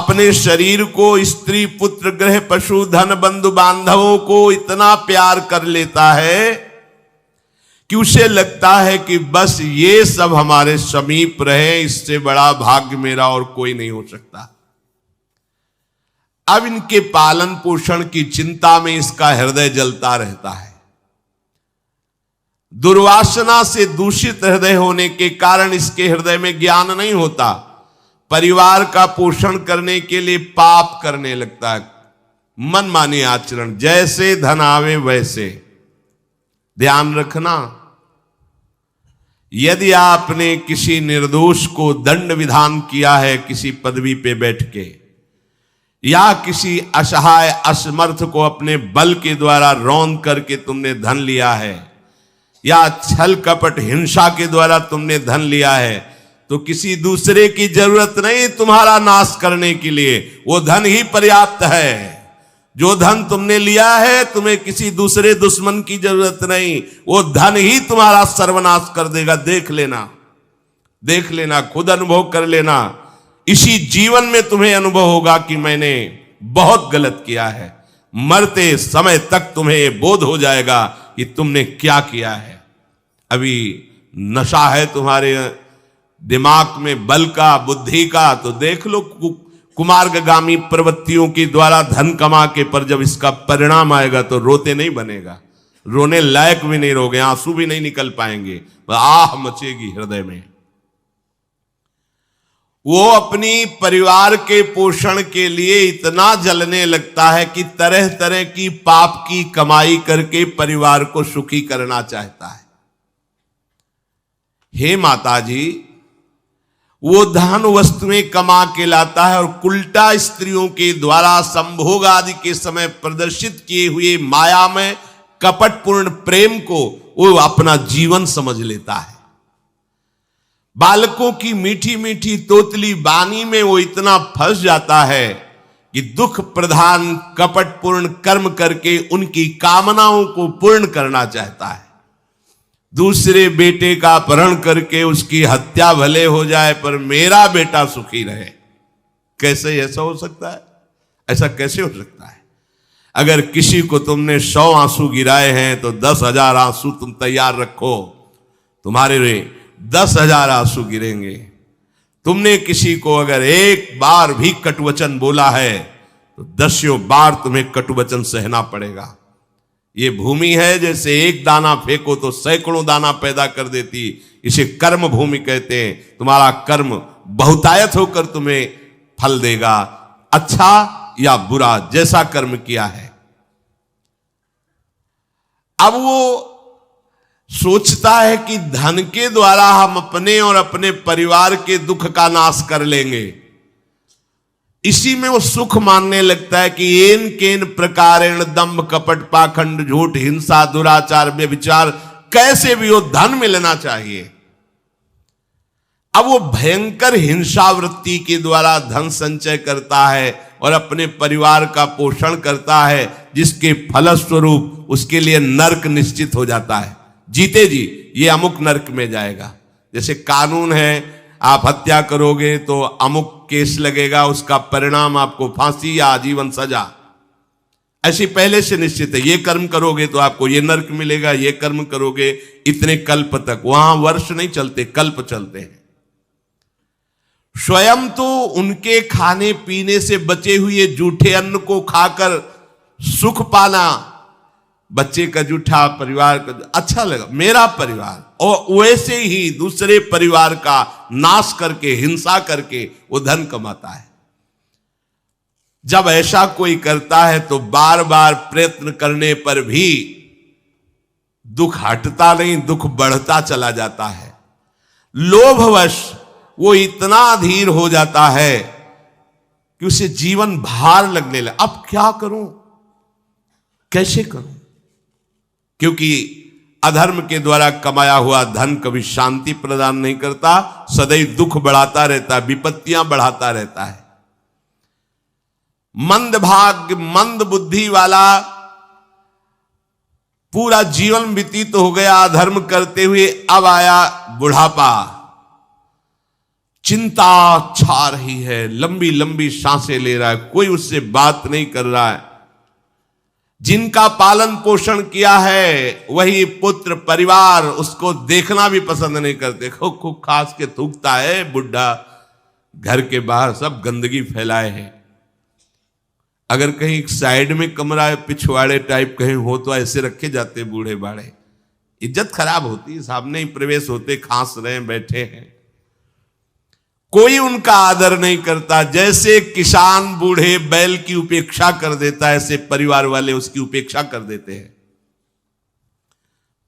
अपने शरीर को, स्त्री पुत्र गृह पशु धन बंधु बांधवों को इतना प्यार कर लेता है कि उसे लगता है कि बस ये सब हमारे समीप रहे, इससे बड़ा भाग्य मेरा और कोई नहीं हो सकता। अब इनके पालन पोषण की चिंता में इसका हृदय जलता रहता है। दुर्वासना से दूषित हृदय होने के कारण इसके हृदय में ज्ञान नहीं होता। परिवार का पोषण करने के लिए पाप करने लगता है, मनमानी आचरण, जैसे धन आवे वैसे। ध्यान रखना, यदि आपने किसी निर्दोष को दंड विधान किया है किसी पदवी पे बैठ के, या किसी असहाय असमर्थ को अपने बल के द्वारा रौंद करके तुमने धन लिया है, या छल कपट हिंसा के द्वारा तुमने धन लिया है, तो किसी दूसरे की जरूरत नहीं तुम्हारा नाश करने के लिए, वो धन ही पर्याप्त है। जो धन तुमने लिया है तुम्हें किसी दूसरे दुश्मन की जरूरत नहीं, वो धन ही तुम्हारा सर्वनाश कर देगा। देख लेना, देख लेना, खुद अनुभव कर लेना। इसी जीवन में तुम्हें अनुभव होगा कि मैंने बहुत गलत किया है। मरते समय तक तुम्हें बोध हो जाएगा कि तुमने क्या किया है। अभी नशा है तुम्हारे दिमाग में बल का, बुद्धि का, तो देख लो कुमार्गामी प्रवृत्तियों के द्वारा धन कमा के, पर जब इसका परिणाम आएगा तो रोते नहीं बनेगा, रोने लायक भी नहीं रहोगे, आंसू भी नहीं निकल पाएंगे, आह मचेगी हृदय में। वो अपनी परिवार के पोषण के लिए इतना जलने लगता है कि तरह तरह की पाप की कमाई करके परिवार को सुखी करना चाहता है। हे माता जी, वो धन वस्तुएं कमा के लाता है और उल्टा स्त्रियों के द्वारा संभोग आदि के समय प्रदर्शित किए हुए माया में कपटपूर्ण प्रेम को वो अपना जीवन समझ लेता है। बालकों की मीठी मीठी तोतली बानी में वो इतना फंस जाता है कि दुख प्रधान कपटपूर्ण कर्म करके उनकी कामनाओं को पूर्ण करना चाहता है। दूसरे बेटे का अपहरण करके उसकी हत्या भले हो जाए पर मेरा बेटा सुखी रहे। कैसे ऐसा हो सकता है? ऐसा कैसे हो सकता है? अगर किसी को तुमने 100 आंसू गिराए हैं तो 10,000 आंसू तुम तैयार रखो, तुम्हारे 10,000 आंसू गिरेंगे। तुमने किसी को अगर एक बार भी कटुवचन बोला है तो 10 बार तुम्हें कटुवचन सहना पड़ेगा। ये भूमि है, जैसे एक दाना फेंको तो सैकड़ों दाना पैदा कर देती, इसे कर्म भूमि कहते हैं। तुम्हारा कर्म बहुतायत होकर तुम्हें फल देगा, अच्छा या बुरा, जैसा कर्म किया है। अब वो सोचता है कि धन के द्वारा हम अपने और अपने परिवार के दुख का नाश कर लेंगे। इसी में वो सुख मानने लगता है कि एन केन प्रकारेण दंभ कपट पाखंड झूठ हिंसा दुराचार व्यभिचार, कैसे भी हो धन मिलना चाहिए। अब वो भयंकर हिंसा वृत्ति के द्वारा धन संचय करता है और अपने परिवार का पोषण करता है, जिसके फलस्वरूप उसके लिए नरक निश्चित हो जाता है। जीते जी ये अमुक नरक में जाएगा। जैसे कानून है, आप हत्या करोगे तो अमुक केस लगेगा, उसका परिणाम आपको फांसी या आजीवन सजा, ऐसी पहले से निश्चित है। ये कर्म करोगे तो आपको ये नरक मिलेगा, ये कर्म करोगे इतने कल्प तक। वहां वर्ष नहीं चलते, कल्प चलते हैं। स्वयं तो उनके खाने पीने से बचे हुए जूठे अन्न को खाकर सुख पाना, बच्चे का जूठा, परिवार का अच्छा लगा, मेरा परिवार, और वैसे ही दूसरे परिवार का नाश करके, हिंसा करके वो धन कमाता है। जब ऐसा कोई करता है तो बार बार प्रयत्न करने पर भी दुख हटता नहीं, दुख बढ़ता चला जाता है। लोभवश वो इतना अधीर हो जाता है कि उसे जीवन भार लगने लगा। अब क्या करूं, कैसे करूं? क्योंकि अधर्म के द्वारा कमाया हुआ धन कभी शांति प्रदान नहीं करता, सदैव दुख बढ़ाता रहता है, विपत्तियां बढ़ाता रहता है। मंद भाग्य, मंद बुद्धि वाला पूरा जीवन व्यतीत हो गया अधर्म करते हुए, अब आया बुढ़ापा, चिंता छा रही है, लंबी लंबी सांसें ले रहा है, कोई उससे बात नहीं कर रहा है। जिनका पालन पोषण किया है वही पुत्र परिवार उसको देखना भी पसंद नहीं करते। खूब खूब खास के थूकता है बुढ़ा, घर के बाहर सब गंदगी फैलाए है। अगर कहीं साइड में कमरा है, पिछवाड़े टाइप कहीं हो तो ऐसे रखे जाते बूढ़े बाड़े, इज्जत खराब होती। सामने ही प्रवेश होते, खांस रहे हैं, बैठे हैं, कोई उनका आदर नहीं करता। जैसे किसान बूढ़े बैल की उपेक्षा कर देता है, ऐसे परिवार वाले उसकी उपेक्षा कर देते हैं।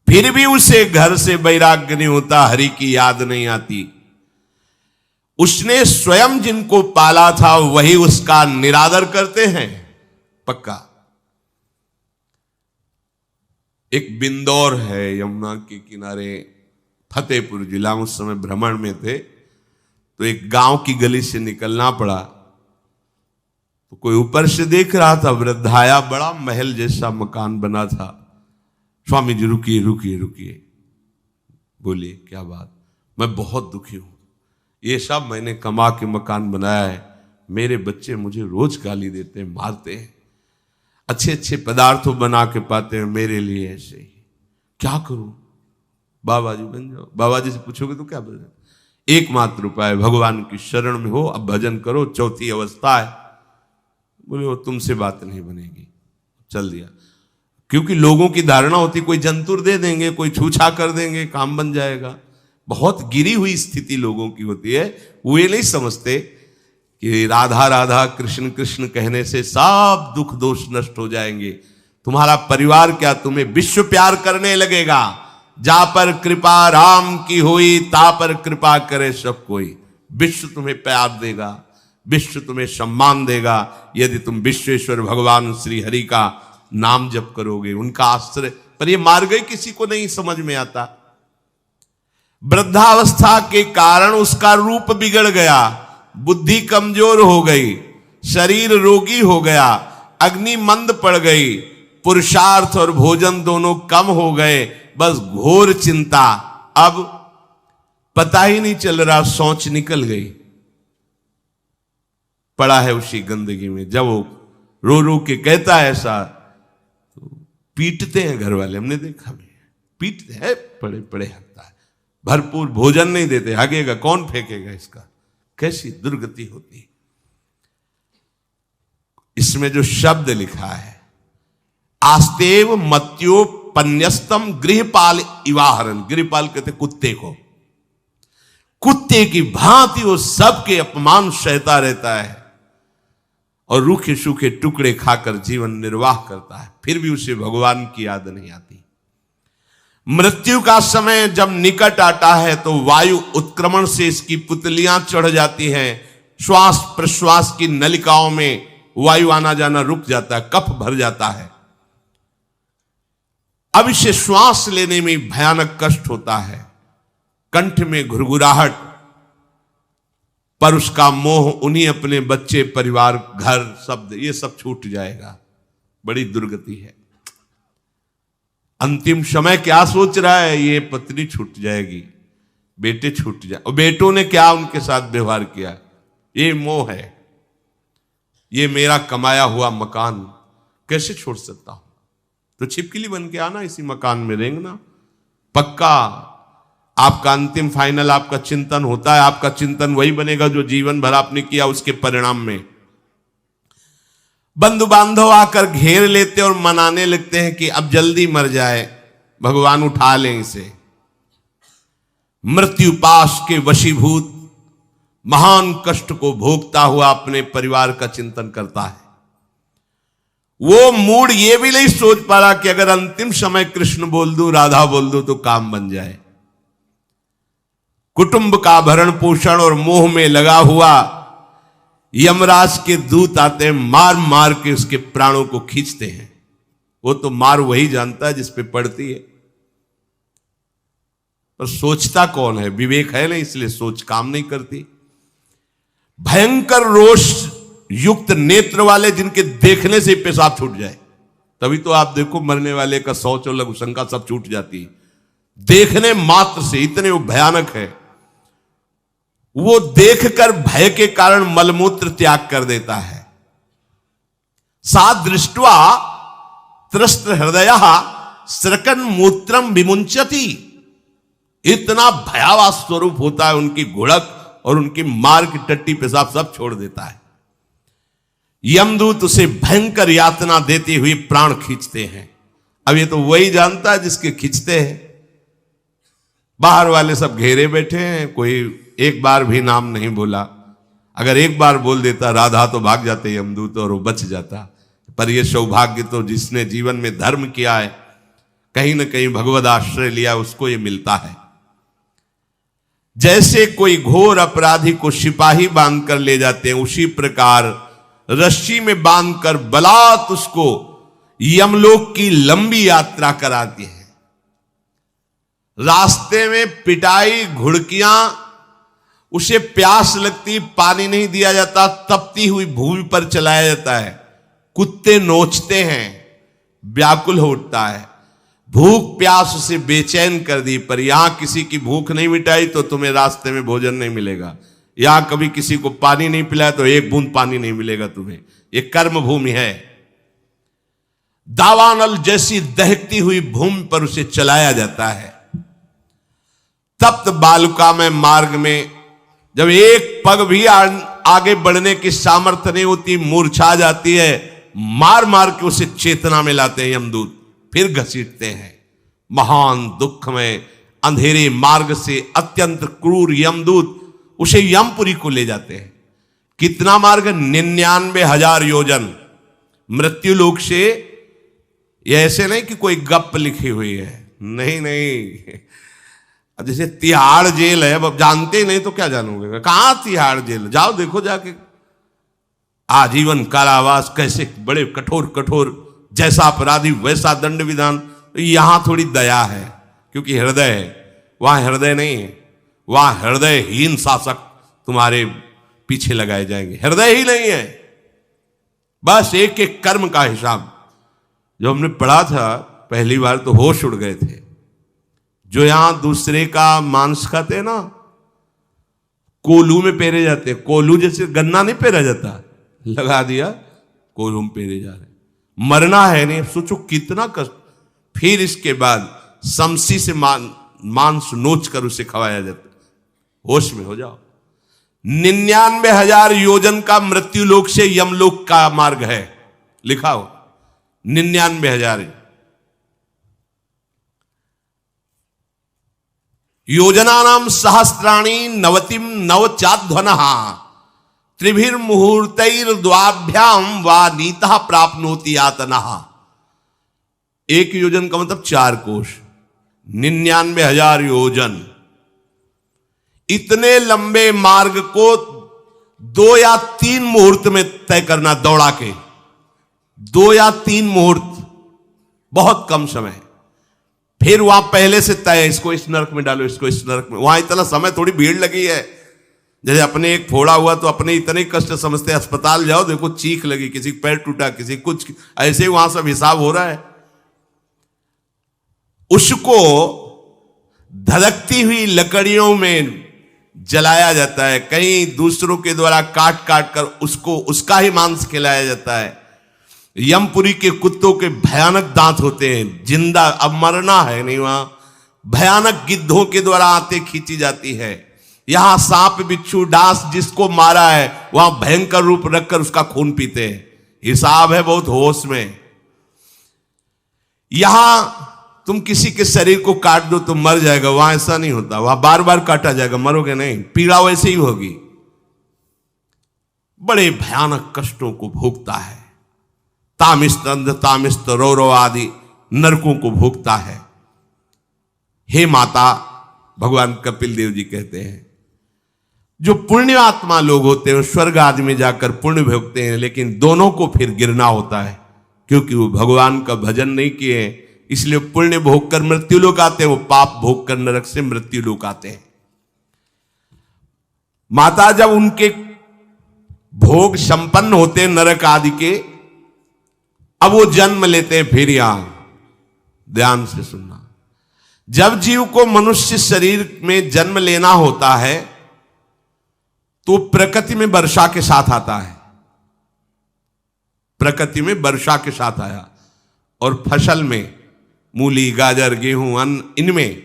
फिर भी उसे घर से वैराग्य नहीं होता, हरि की याद नहीं आती। उसने स्वयं जिनको पाला था वही उसका निरादर करते हैं, पक्का। एक बिंदौर है यमुना के किनारे, फतेहपुर जिला, उस समय भ्रमण में थे तो एक गांव की गली से निकलना पड़ा। तो कोई ऊपर से देख रहा था, वृद्धाया, बड़ा महल जैसा मकान बना था। स्वामी जी रुकिए रुकिए रुकिए, बोलिए क्या बात? मैं बहुत दुखी हूं, ये सब मैंने कमा के मकान बनाया है, मेरे बच्चे मुझे रोज गाली देते हैं, मारते हैं, अच्छे अच्छे पदार्थों बना के पाते हैं मेरे लिए, ऐसे ही क्या करूं? बाबा जी बन जाओ। बाबा जी से पूछोगे तो क्या बन? एकमात्र उपाय भगवान की शरण में हो, अब भजन करो, चौथी अवस्था है। बोले वो तुमसे बात नहीं बनेगी। चल दिया, क्योंकि लोगों की धारणा होती कोई जंतुर दे देंगे, कोई छूछा कर देंगे, काम बन जाएगा। बहुत गिरी हुई स्थिति लोगों की होती है। वो ये नहीं समझते कि राधा राधा कृष्ण कृष्ण कहने से सब दुख दोष नष्ट हो जाएंगे। तुम्हारा परिवार क्या तुम्हें विश्व प्यार करने लगेगा। जा पर कृपा राम की हुई, ता पर कृपा करे सब कोई। विश्व तुम्हें प्यार देगा, विश्व तुम्हें सम्मान देगा, यदि तुम विश्वेश्वर भगवान श्री हरि का नाम जप करोगे, उनका आश्रय। पर ये मार्ग किसी को नहीं समझ में आता। वृद्धावस्था के कारण उसका रूप बिगड़ गया, बुद्धि कमजोर हो गई, शरीर रोगी हो गया, अग्नि मंद पड़ गई, पुरुषार्थ और भोजन दोनों कम हो गए, बस घोर चिंता। अब पता ही नहीं चल रहा, सोच निकल गई, पड़ा है उसी गंदगी में। जब वो रो रो के कहता है ऐसा, तो पीटते हैं घर वाले, हमने देखा भी, पीटते हैं, पड़े पड़े हकता है, भरपूर भोजन नहीं देते, हगेगा कौन, फेंकेगा इसका। कैसी दुर्गति होती। इसमें जो शब्द लिखा है, आस्तेव मत्योपन्यस्तम गृहपाल इवाहरन। गृहपाल कहते कुत्ते को, कुत्ते की भांति वो सबके अपमान सहता रहता है और रूखे सूखे टुकड़े खाकर जीवन निर्वाह करता है, फिर भी उसे भगवान की याद नहीं आती। मृत्यु का समय जब निकट आता है तो वायु उत्क्रमण से इसकी पुतलियां चढ़ जाती हैं, श्वास प्रश्वास की नलिकाओं में वायु आना जाना रुक जाता है, कफ भर जाता है। अब इसे श्वास लेने में भयानक कष्ट होता है, कंठ में घुरघुराहट, पर उसका मोह उन्हीं अपने बच्चे, परिवार, घर, शब्द, ये सब छूट जाएगा। बड़ी दुर्गति है। अंतिम समय क्या सोच रहा है, ये पत्नी छूट जाएगी, बेटे छूट जाए, और बेटों ने क्या उनके साथ व्यवहार किया, ये मोह है। ये मेरा कमाया हुआ मकान कैसे छोड़ सकता हूं? तो छिपकली बन के आना, इसी मकान में रेंगना। पक्का आपका अंतिम फाइनल आपका चिंतन होता है, आपका चिंतन वही बनेगा जो जीवन भर आपने किया, उसके परिणाम में। बंधु बांधव आकर घेर लेते और मनाने लगते हैं कि अब जल्दी मर जाए, भगवान उठा लें इसे। मृत्यु पाश के वशीभूत महान कष्ट को भोगता हुआ अपने परिवार का चिंतन करता है। वो मूड ये भी नहीं सोच पा रहा कि अगर अंतिम समय कृष्ण बोल दूं, राधा बोल दूं तो काम बन जाए। कुटुंब का भरण पोषण और मोह में लगा हुआ यमराज के दूत आते हैं, मार मार के उसके प्राणों को खींचते हैं। वो तो मार वही जानता है जिस पे पड़ती है, पर सोचता कौन है? विवेक है नहीं, इसलिए सोच काम नहीं करती। भयंकर रोष युक्त नेत्र वाले, जिनके देखने से पेशाब छूट जाए। तभी तो आप देखो मरने वाले का शौच और लघु शंका सब छूट जाती है, देखने मात्र से, इतने वो भयानक है। वो देखकर भय के कारण मलमूत्र त्याग कर देता है। सा दृष्ट्वा त्रस्त हृदय स्रकन मूत्रम विमुंचति। इतना भयावह स्वरूप होता है उनकी घुड़क, और उनकी मार की टट्टी पेशाब सब छोड़ देता है। यमदूत उसे भयंकर यातना देते हुए प्राण खींचते हैं। अब ये तो वही जानता है जिसके खींचते हैं। बाहर वाले सब घेरे बैठे हैं, कोई एक बार भी नाम नहीं बोला। अगर एक बार बोल देता राधा तो भाग जाते यमदूत और वो बच जाता। पर यह सौभाग्य तो जिसने जीवन में धर्म किया है, कहीं ना कहीं भगवद आश्रय लिया, उसको ये मिलता है। जैसे कोई घोर अपराधी को सिपाही बांधकर ले जाते हैं, उसी प्रकार रस्सी में बांधकर बलात् उसको यमलोक की लंबी यात्रा कराती है। रास्ते में पिटाई, घुड़कियां, उसे प्यास लगती, पानी नहीं दिया जाता, तपती हुई भूमि पर चलाया जाता है। कुत्ते नोचते हैं, व्याकुल हो उठता है। भूख प्यास उसे बेचैन कर दी। पर यहां किसी की भूख नहीं मिटाई तो तुम्हें रास्ते में भोजन नहीं मिलेगा। यहां कभी किसी को पानी नहीं पिलाया तो एक बूंद पानी नहीं मिलेगा तुम्हें। यह कर्म भूमि है। दावानल जैसी दहकती हुई भूमि पर उसे चलाया जाता है। तप्त बालुका में मार्ग में जब एक पग भी आगे बढ़ने की सामर्थ्य नहीं होती, मूर्छा जाती है, मार मार के उसे चेतना में लाते हैं यमदूत, फिर घसीटते हैं। महान दुख में अंधेरे मार्ग से अत्यंत क्रूर यमदूत उसे यमपुरी को ले जाते हैं। कितना मार्ग? 99,000 योजन मृत्यु लोक से। यह ऐसे नहीं कि कोई गप लिखी हुई है, नहीं नहीं। अब जैसे तिहाड़ जेल है, अब जानते ही नहीं तो क्या जानोगे? कहां तिहाड़ जेल? जाओ देखो जाके। आजीवन कारावास, कैसे बड़े कठोर कठोर, जैसा अपराधी वैसा दंड विधान। तो यहां थोड़ी दया है क्योंकि हृदय है, वहां हृदय नहीं है। वहां हृदयहीन शासक तुम्हारे पीछे लगाए जाएंगे। हृदय ही नहीं है, बस एक एक कर्म का हिसाब। जो हमने पढ़ा था पहली बार तो होश उड़ गए थे। जो यहां दूसरे का मांस खाते हैं ना, कोलू में पेरे जाते हैं। कोलू जैसे गन्ना नहीं पेरा जाता, लगा दिया, कोलू में पेरे जा रहे। मरना है नहीं, सोचो कितना कष्ट। फिर इसके बाद समसी से मांस नोच कर उसे खवाया जाता। होश में हो जाओ। 99,000 योजन का मृत्यु लोक से यमलोक का मार्ग है, लिखा हो 99,000 योजनानाम सहस्राणी नवतिम नवचाध्वनः त्रिभिर्मुहूर्तैर्द्वाभ्याम वा नीतः प्राप्नोति यातनः। एक योजन का मतलब 4 कोश, 99,000 योजन। इतने लंबे मार्ग को 2 या 3 मुहूर्त में तय करना, दौड़ा के 2 या 3 मुहूर्त, बहुत कम समय। फिर वहां पहले से तय, इसको इस नरक में डालो, इसको इस नरक में। वहां इतना समय, थोड़ी भीड़ लगी है। जैसे अपने एक फोड़ा हुआ तो अपने इतने कष्ट समझते, अस्पताल जाओ देखो चीख लगी, किसी पैर टूटा, किसी कुछ, ऐसे ही वहां सब हिसाब हो रहा है। उसको धधकती हुई लकड़ियों में जलाया जाता है, कहीं दूसरों के द्वारा काट काट कर उसको उसका ही मांस खिलाया जाता है। यमपुरी के कुत्तों के भयानक दांत होते हैं, जिंदा, अब मरना है नहीं वहां। भयानक गिद्धों के द्वारा आते खींची जाती है। यहां सांप बिच्छू डांस जिसको मारा है, वहां भयंकर रूप रखकर उसका खून पीते हैं। हिसाब है बहुत होश में। यहां तुम किसी के शरीर को काट दो तो मर जाएगा, वहां ऐसा नहीं होता। वहां बार बार काटा जाएगा, मरोगे नहीं, पीड़ा वैसे ही होगी। बड़े भयानक कष्टों को भोगता है। तामिस्त अंध तामिस्त रौरव आदि नरकों को भोगता है। हे माता, भगवान कपिल देव जी कहते हैं, जो पुण्य आत्मा लोग होते हैं स्वर्ग आदि में जाकर पुण्य भोगते हैं, लेकिन दोनों को फिर गिरना होता है क्योंकि वो भगवान का भजन नहीं किए, इसलिए पुण्य भोग कर मृत्यु लोक आते हैं, वो पाप भोग कर नरक से मृत्यु लोक आते हैं। माता जब उनके भोग संपन्न होते हैं नरक आदि के, अब वो जन्म लेते हैं। फिर यहां ध्यान से सुनना, जब जीव को मनुष्य शरीर में जन्म लेना होता है तो प्रकृति में वर्षा के साथ आता है, प्रकृति में वर्षा के साथ आया, और फसल में मूली, गाजर, गेहूं, अन्न, इनमें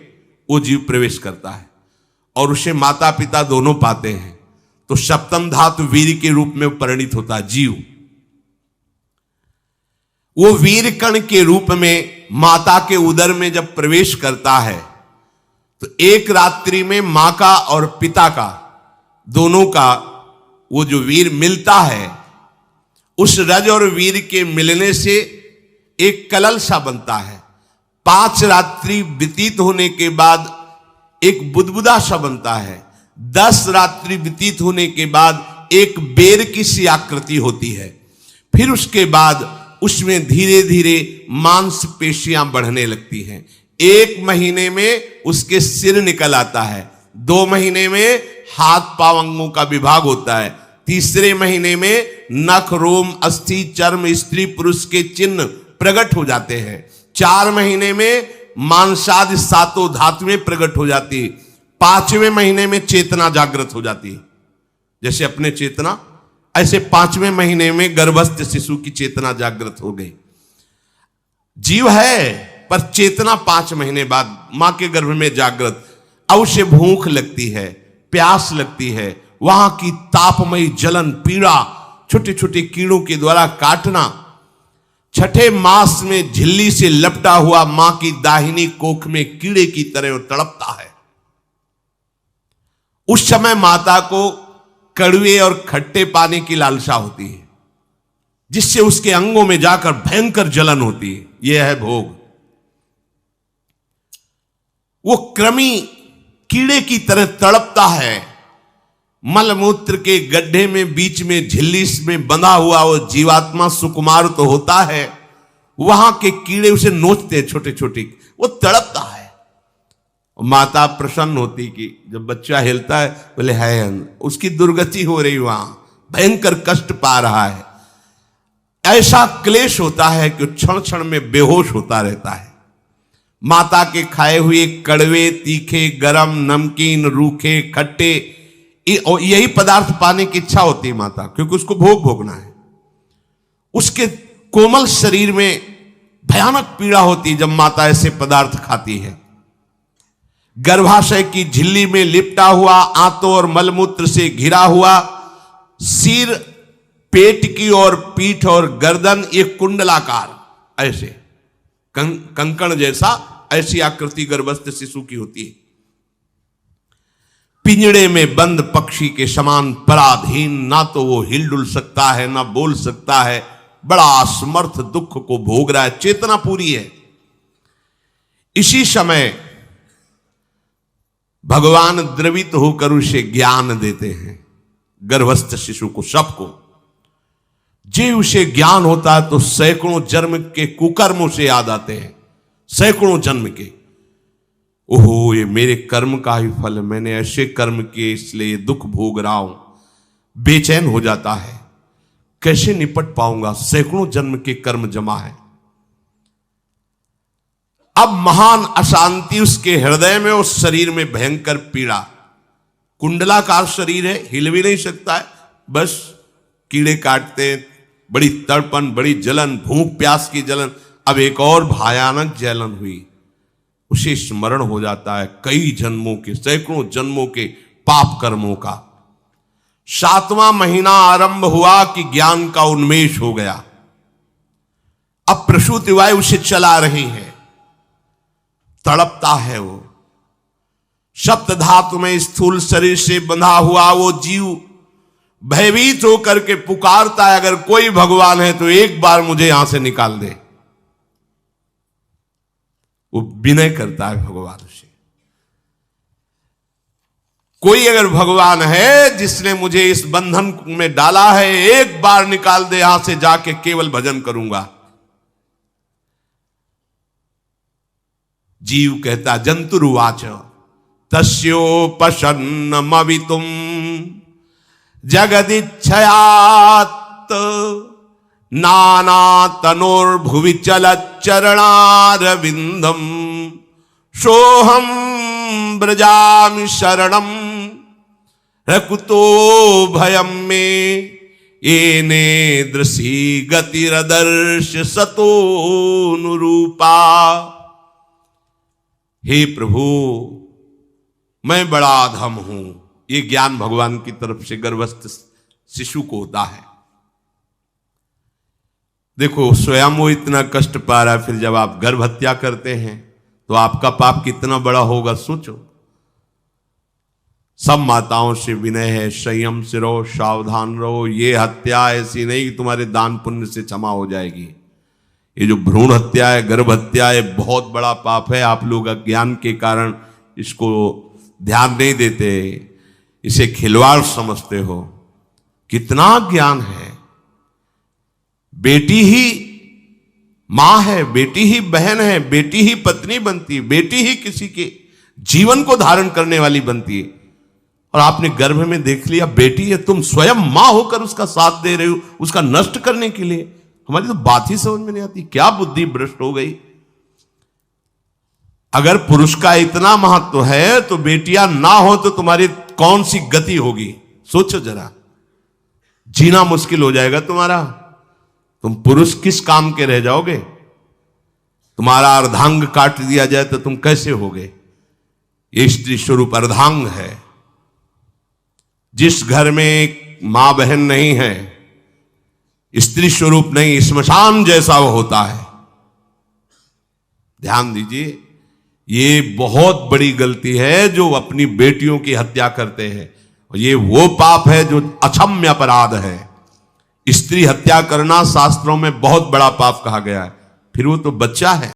वो जीव प्रवेश करता है और उसे माता पिता दोनों पाते हैं। तो सप्तम धातु वीर के रूप में परिणित होता है जीव। वो वीर कण के रूप में माता के उदर में जब प्रवेश करता है तो एक रात्रि में मां का और पिता का, दोनों का वो जो वीर मिलता है, उस रज और वीर के मिलने से एक कलल सा बनता है। 5 रात्रि व्यतीत होने के बाद एक बुदबुदा सा बनता है। 10 रात्रि व्यतीत होने के बाद एक बेर की सी आकृति होती है। फिर उसके बाद उसमें धीरे धीरे मांसपेशियां बढ़ने लगती हैं। 1 महीने में उसके सिर निकल आता है, 2 महीने में हाथ पांव अंगों का विभाग होता है, तीसरे महीने में नख, रोम, अस्थि, चर्म, स्त्री पुरुष के चिन्ह प्रकट हो जाते हैं, 4 महीने में मांसादि 7 धातुएं प्रकट हो जाती है, 5वें महीने में चेतना जागृत हो जाती है। जैसे अपने चेतना, ऐसे 5वें महीने में गर्भस्थ शिशु की चेतना जागृत हो गई। जीव है पर चेतना 5 महीने बाद मां के गर्भ में जागृत। अब उसे भूख लगती है, प्यास लगती है, वहां की तापमयी जलन, पीड़ा, छोटे छोटे कीड़ों के द्वारा काटना। 6ठे मास में झिल्ली से लपटा हुआ मां की दाहिनी कोख में कीड़े की तरह तड़पता है। उस समय माता को कड़वे और खट्टे पानी की लालसा होती है, जिससे उसके अंगों में जाकर भयंकर जलन होती है। यह है भोग। वो कृमि कीड़े की तरह तड़पता है। मलमूत्र के गड्ढे में बीच में झिल्ली में बंधा हुआ वो जीवात्मा सुकुमार तो होता है, वहां के कीड़े उसे नोचते छोटे छोटे, वो तड़पता है। माता प्रसन्न होती कि जब बच्चा हिलता है, बोले है उसकी दुर्गति हो रही, वहां भयंकर कष्ट पा रहा है। ऐसा क्लेश होता है कि क्षण क्षण में बेहोश होता रहता है। माता के खाए हुए कड़वे, तीखे, गरम, नमकीन, रूखे, खट्टे, यही पदार्थ पाने की इच्छा होती है माता, क्योंकि उसको भोग भोगना है। उसके कोमल शरीर में भयानक पीड़ा होती है जब माता ऐसे पदार्थ खाती है। गर्भाशय की झिल्ली में लिपटा हुआ, आंतों और मलमूत्र से घिरा हुआ सिर, पेट की और पीठ और गर्दन, एक कुंडलाकार ऐसे कंकण जैसा, ऐसी आकृति गर्भस्थ शिशु की होती है। पिंजड़े में बंद पक्षी के समान पराधीन, ना तो वो हिलडुल सकता है ना बोल सकता है, बड़ा असमर्थ दुख को भोग रहा है, चेतना पूरी है। इसी समय भगवान द्रवित होकर उसे ज्ञान देते हैं, गर्भस्थ शिशु को, सबको। जे उसे ज्ञान होता है तो सैकड़ों जन्म के कुकर्मों से याद आते हैं, सैकड़ों जन्म के। ओहो, ये मेरे कर्म का ही फल है, मैंने ऐसे कर्म किए इसलिए दुख भोग रहा हूं। बेचैन हो जाता है, कैसे निपट पाऊंगा, सैकड़ों जन्म के कर्म जमा है। अब महान अशांति उसके हृदय में, उस शरीर में भयंकर पीड़ा। कुंडलाकार शरीर है, हिल भी नहीं सकता है, बस कीड़े काटते, बड़ी तड़पन, बड़ी जलन, भूख प्यास की जलन। अब एक और भयानक जलन हुई, उसे स्मरण हो जाता है कई जन्मों के, सैकड़ों जन्मों के पाप कर्मों का। 7वां महीना आरंभ हुआ कि ज्ञान का उन्मेष हो गया। अब प्रसूति वायु उसे चला रही है, तड़पता है वो। सप्त धातु में स्थूल शरीर से बंधा हुआ वो जीव भयभीत होकर के पुकारता है, अगर कोई भगवान है तो एक बार मुझे यहां से निकाल दे। वो विनय करता है भगवान से, कोई अगर भगवान है जिसने मुझे इस बंधन में डाला है, एक बार निकाल दे, यहां से जाके केवल भजन करूंगा। जीव कहता, जंतुरुवाच तस्योपशन्नमवितुम जगदिच्छयात् नाना तनोर्भुवि चलच्चरणारविंदम सोहम ब्रजामि शरणम रकुतो भयम में एने दृशी गतिरदर्श सतोनुरूपा। हे प्रभु, मैं बड़ा अधम हूं। ये ज्ञान भगवान की तरफ से गर्भस्थ शिशु को होता है। देखो, स्वयं वो इतना कष्ट पा रहा है, फिर जब आप गर्भ हत्या करते हैं तो आपका पाप कितना बड़ा होगा, सोचो। सब माताओं से विनय है, संयम से रहो, सावधान रहो। ये हत्या ऐसी नहीं कि तुम्हारे दान पुण्य से क्षमा हो जाएगी। ये जो भ्रूण हत्या है, गर्भ हत्या है, बहुत बड़ा पाप है। आप लोग अज्ञान के कारण इसको ध्यान नहीं देते, इसे खिलवाड़ समझते हो। कितना ज्ञान है। बेटी ही मां है, बेटी ही बहन है, बेटी ही पत्नी बनती है, बेटी ही किसी के जीवन को धारण करने वाली बनती है। और आपने गर्भ में देख लिया बेटी है, तुम स्वयं मां होकर उसका साथ दे रहे हो, उसका नष्ट करने के लिए। हमारी तो बात ही समझ में नहीं आती, क्या बुद्धि भ्रष्ट हो गई। अगर पुरुष का इतना महत्व है तो बेटियां ना हो तो तुम्हारी कौन सी गति होगी, सोचो जरा। जीना मुश्किल हो जाएगा तुम्हारा। तुम पुरुष किस काम के रह जाओगे। तुम्हारा अर्धांग काट दिया जाए तो तुम कैसे होगे। ये स्त्री स्वरूप अर्धांग है। जिस घर में एक मां बहन नहीं है, स्त्री स्वरूप नहीं, श्मशान जैसा वो होता है। ध्यान दीजिए, ये बहुत बड़ी गलती है जो अपनी बेटियों की हत्या करते हैं। और ये वो पाप है जो अक्षम्य अपराध है। स्त्री हत्या करना शास्त्रों में बहुत बड़ा पाप कहा गया है। फिर वो तो बच्चा है।